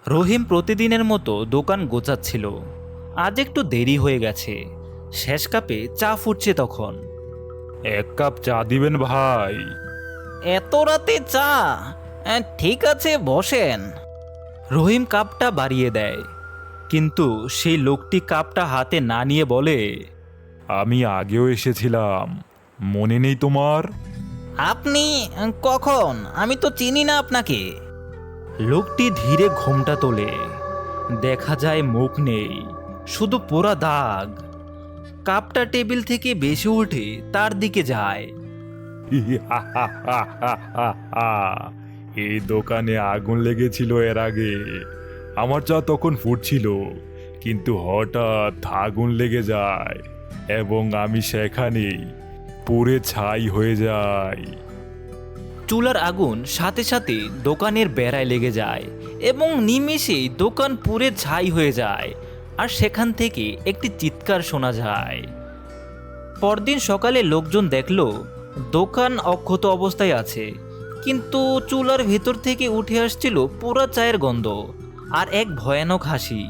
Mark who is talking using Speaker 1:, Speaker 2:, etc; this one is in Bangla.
Speaker 1: রহিম প্রতিদিনের মতো দোকান গোছাচ্ছিল। আজ একটু দেরি হয়ে গেছে। শেষ কাপে চা ফুটছে তখন।
Speaker 2: এক কাপ চা দিবেন ভাই?
Speaker 1: এত রাতে চা? ঠিক আছে, বসেন। রহিম কাপটা বাড়িয়ে দেয়, কিন্তু সেই লোকটি কাপটা হাতে না নিয়ে বলে,
Speaker 2: আমি আগেও এসেছিলাম, মনে নেই তোমার?
Speaker 1: আপনি কখন? আমি তো চিনি না আপনাকে। লোকটি ধীরে ঘোমটা তোলে। দেখা যায় মুখ নেই, শুধু পোড়া দাগ। কাপটা টেবিল থেকে বেশি উঠে তার দিকে যায়।
Speaker 2: এই দোকানে আগুন লেগেছিল এর আগে। আমার চা তখন ফুটছিল, কিন্তু হঠাৎ আগুন লেগে যায় এবং আমি সেখানেই পুড়ে ছাই হয়ে যাই।
Speaker 1: চুলার আগুন সাথে সাথে দোকানের বেড়ায় লেগে যায় এবং নিমেষেই দোকান পুড়ে ছাই হয়ে যায়। আর সেখান থেকে একটি চিৎকার শোনা যায়। পরদিন সকালে লোকজন দেখল দোকান অক্ষত অবস্থায় আছে, কিন্তু চুলার ভেতর থেকে উঠে আসছিল পোড়া চায়ের গন্ধ আর এক ভয়ানক হাসি।